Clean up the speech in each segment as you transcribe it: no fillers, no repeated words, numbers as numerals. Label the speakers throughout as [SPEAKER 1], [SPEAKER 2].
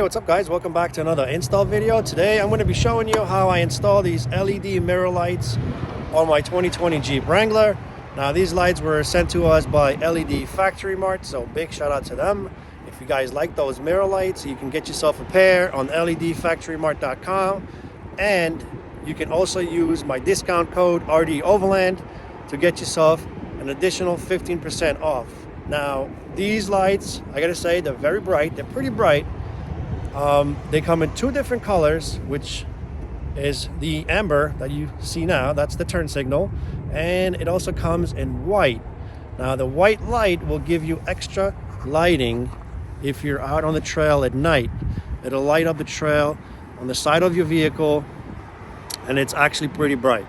[SPEAKER 1] Hey, what's up guys? Welcome back to another install video. Today I'm going to be showing you how I install these LED mirror lights on my 2020 Jeep Wrangler. Now these lights were sent to us by LED Factory Mart, so big shout out to them. If you guys like those mirror lights, you can get yourself a pair on ledfactorymart.com, and you can also use my discount code RD Overland to get yourself an additional 15% off. Now these lights, I gotta say, they're very bright. They're pretty bright. They come in two different colors, which is the amber that you see now, that's the turn signal, and it also comes in white. Now the white light will give you extra lighting if you're out on the trail at night. It'll light up the trail on the side of your vehicle, and it's actually pretty bright.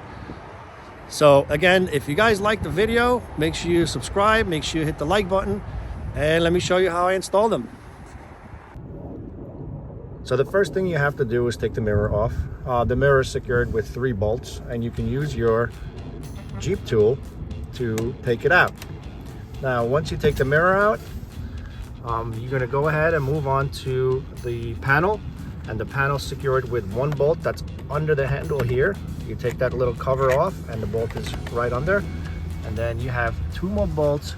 [SPEAKER 1] So again, if you guys like the video, make sure you subscribe, make sure you hit the like button, and let me show you how I install them. So the first thing you have to do is take the mirror off. The mirror is secured with 3 bolts, and you can use your Jeep tool to take it out. Now once you take the mirror out, you're going to go ahead and move on to the panel, and the panel is secured with 1 bolt that's under the handle here. You take that little cover off and the bolt is right under, and then you have 2 more bolts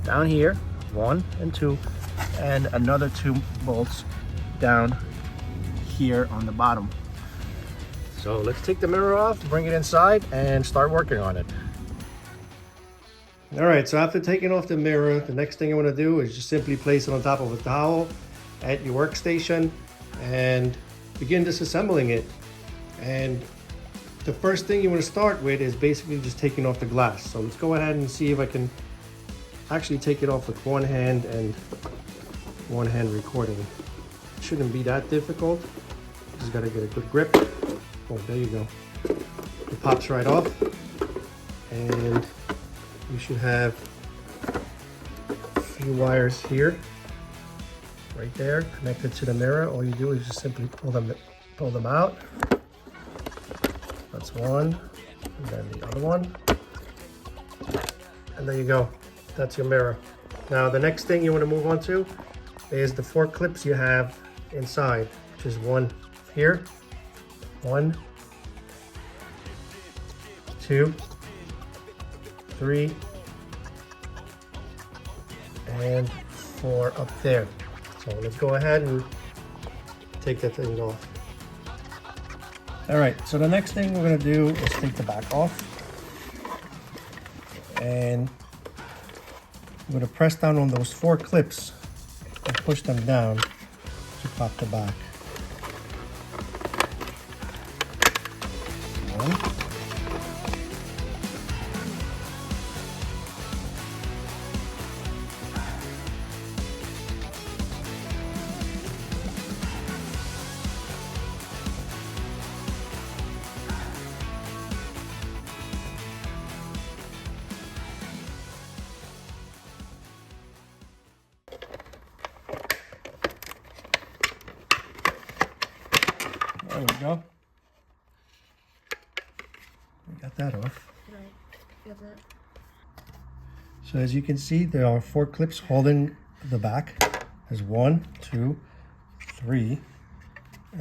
[SPEAKER 1] down here, 1 and 2, and another 2 bolts down here on the bottom. So let's take the mirror off, bring it inside, and start working on it. All right, so after taking off the mirror, the next thing I want to do is just simply place it on top of a towel at your workstation and begin disassembling it. And the first thing you want to start with is basically just taking off the glass. So let's go ahead and see if I can actually take it off with one hand and one hand recording. It shouldn't be that difficult. Just got to get a good grip. Oh, there you go. It pops right off, and you should have a few wires here, right there, connected to the mirror. All you do is just simply pull them out. That's one, and then the other one, and there you go. That's your mirror. Now the next thing you want to move on to is the 4 clips you have inside, which is 1 here, 1, 2, 3, and 4 up there. So let's go ahead and take that thing off. All right, so the next thing we're gonna do is take the back off, and I'm gonna press down on those 4 clips and push them down to pop the back. 1. There we go. We got that off. So as you can see, there are 4 clips holding the back. There's 1, 2, 3,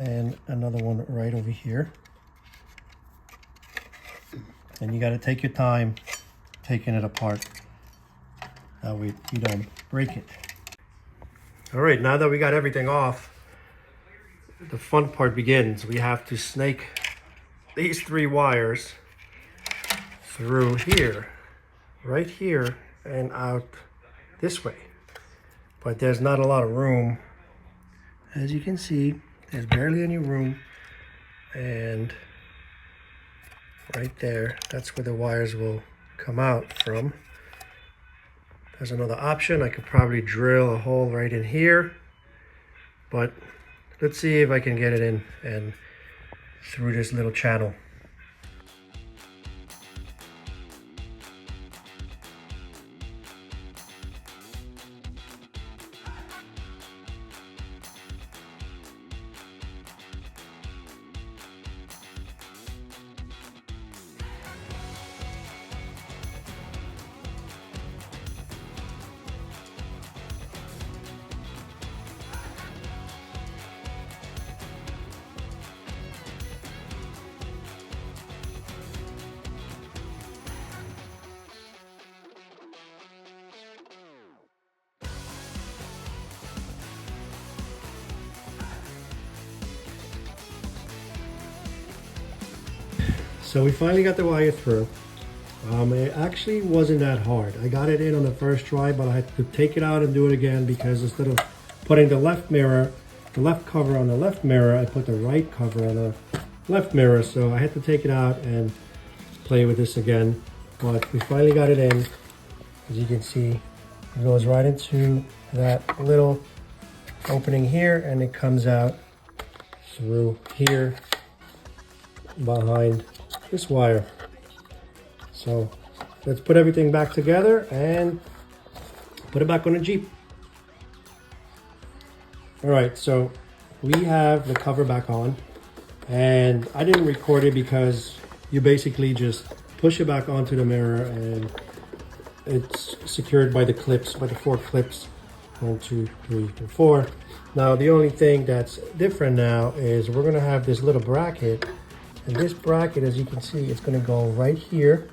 [SPEAKER 1] and another one right over here. And you got to take your time taking it apart. That way you don't break it. All right, now that we got everything off, the fun part begins. We have to snake these 3 wires through here, right here, and out this way. But there's not a lot of room. As you can see, there's barely any room, and right there, that's where the wires will come out from. There's another option. I could probably drill a hole right in here, but let's see if I can get it in and through this little channel. So we finally got the wire through. It actually wasn't that hard. I got it in on the first try, but I had to take it out and do it again because instead of putting the left cover on the left mirror, I put the right cover on the left mirror. So I had to take it out and play with this again. But we finally got it in. As you can see, it goes right into that little opening here, and it comes out through here behind this wire. So let's put everything back together and put it back on the Jeep. All right, so we have the cover back on, and I didn't record it because you basically just push it back onto the mirror and it's secured by the clips, by the 4 clips. 1, 2, 3, and 4. Now the only thing that's different now is we're gonna have this little bracket, and this bracket, as you can see, it's gonna go right here.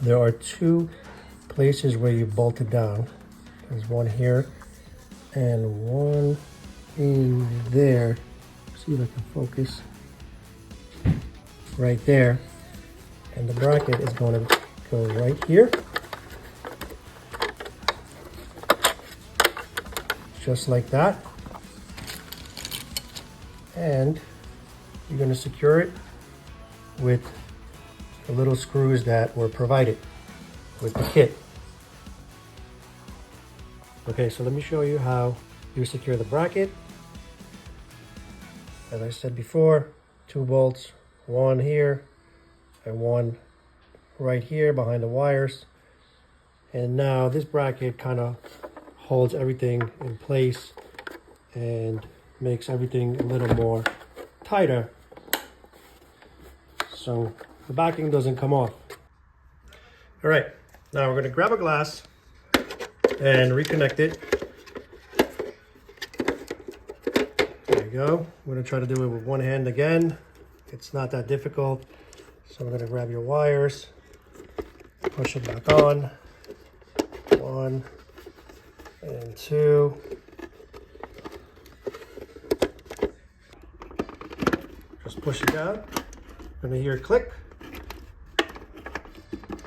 [SPEAKER 1] There are 2 places where you bolt it down. There's one here and one in there. See if I can focus. Right there. And the bracket is going to go right here. Just like that. And you're going to secure it with the little screws that were provided with the kit. Okay, so let me show you how you secure the bracket. As I said before, 2 bolts, one here and one right here behind the wires. And now this bracket kind of holds everything in place and makes everything a little more tighter, so the backing doesn't come off. All right, now we're going to grab a glass and reconnect it. There you go. I'm going to try to do it with one hand again. It's not that difficult. So we're going to grab your wires, push it back on. 1 and 2. Just push it down. You're gonna hear it click.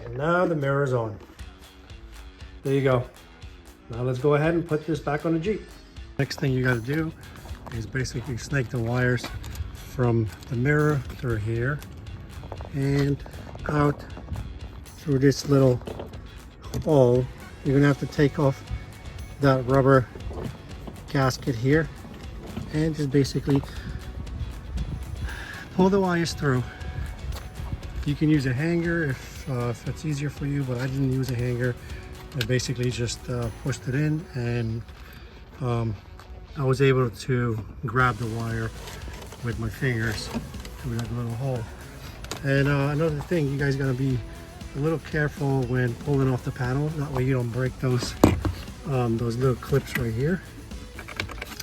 [SPEAKER 1] And now the mirror is on. There you go. Now let's go ahead and put this back on the Jeep. Next thing you gotta do is basically snake the wires from the mirror through here and out through this little hole. You're gonna have to take off that rubber gasket here and just basically pull the wires through. You can use a hanger if it's easier for you, but I didn't use a hanger. I basically just pushed it in, and I was able to grab the wire with my fingers through that little hole. And another thing, you guys gotta be a little careful when pulling off the panel. That way you don't break those little clips right here.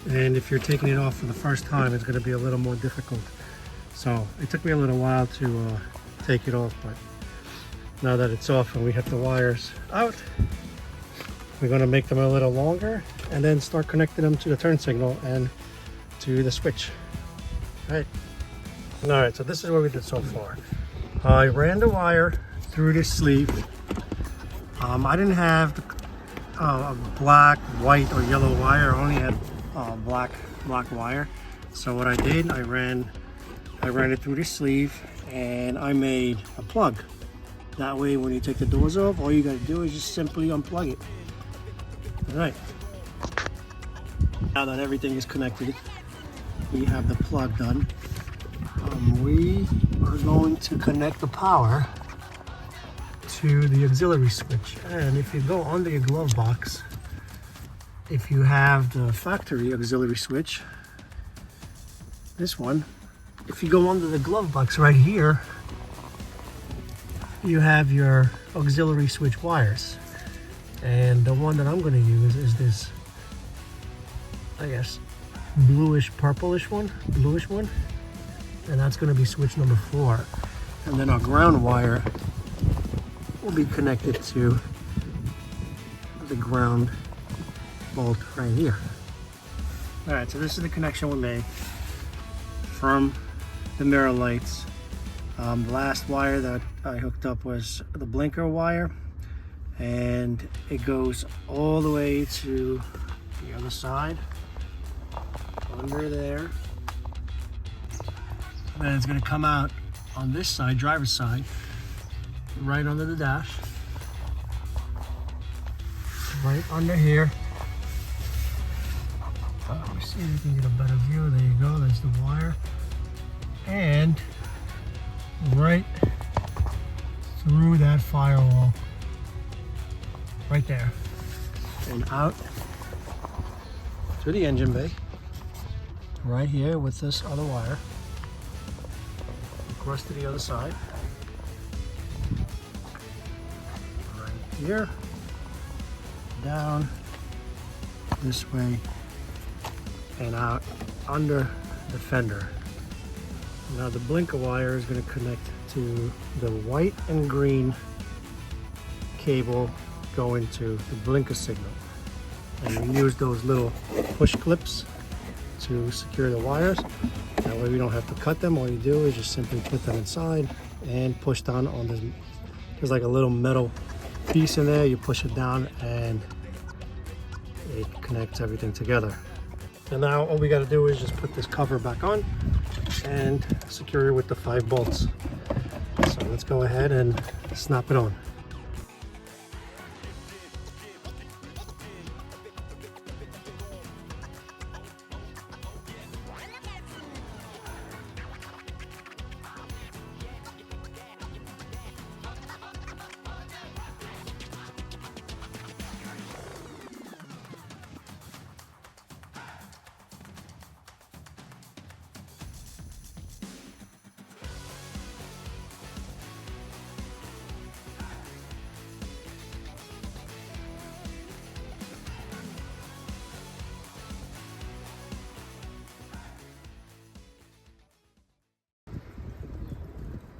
[SPEAKER 1] And if you're taking it off for the first time, it's going to be a little more difficult. So it took me a little while to take it off, but now that it's off and we have the wires out, we're going to make them a little longer and then start connecting them to the turn signal and to the switch. All right, so this is what we did so far. I ran the wire through this sleeve. I didn't have a black, white, or yellow wire. I only had black wire. So what I did, I ran it through the sleeve, and I made a plug. That way, when you take the doors off, all you got to do is just simply unplug it. All right. Now that everything is connected, we have the plug done. We are going to connect the power to the auxiliary switch. And if you go under your glove box, if you have the factory auxiliary switch, this one, if you go under the glove box right here, you have your auxiliary switch wires. And the one that I'm going to use is this, I guess, bluish purplish one, and that's going to be switch number 4. And then our ground wire will be connected to the ground bolt right here. All right, so this is the connection we made from the mirror lights The last wire that I hooked up was the blinker wire, and it goes all the way to the other side, under there. And then it's going to come out on this side, driver's side, right under the dash, right under here. Let me see if you can get a better view. There you go, there's the wire. And right through that firewall, right there, and out through the engine bay, right here with this other wire, across to the other side, right here, down this way, and out under the fender. Now the blinker wire is going to connect to the white and green cable going to the blinker signal. And we use those little push clips to secure the wires. That way we don't have to cut them. All you do is just simply put them inside and push down on this. There's like a little metal piece in there. You push it down and it connects everything together. And now all we got to do is just put this cover back on and secure it with the 5 bolts. So let's go ahead and snap it on.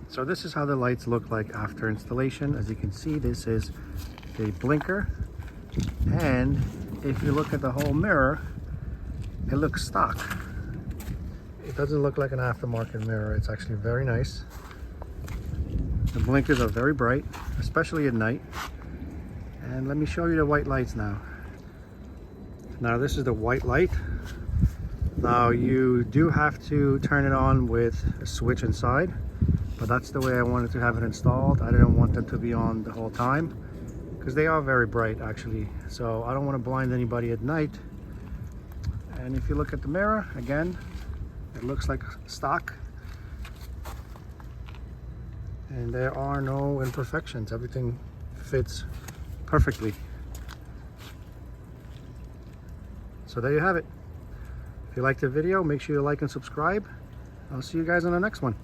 [SPEAKER 1] So this is how the lights look like after installation. As you can see, this is the blinker, and if you look at the whole mirror, it looks stock. It doesn't look like an aftermarket mirror. It's actually very nice. The blinkers are very bright, especially at night. And let me show you the white lights now. Now this is the white light. Now you do have to turn it on with a switch inside, but that's the way I wanted to have it installed. I didn't want them to be on the whole time because they are very bright actually. So I don't want to blind anybody at night. And if you look at the mirror, again, it looks like stock. And there are no imperfections. Everything fits perfectly. So there you have it. If you liked the video, make sure you like and subscribe. I'll see you guys on the next one.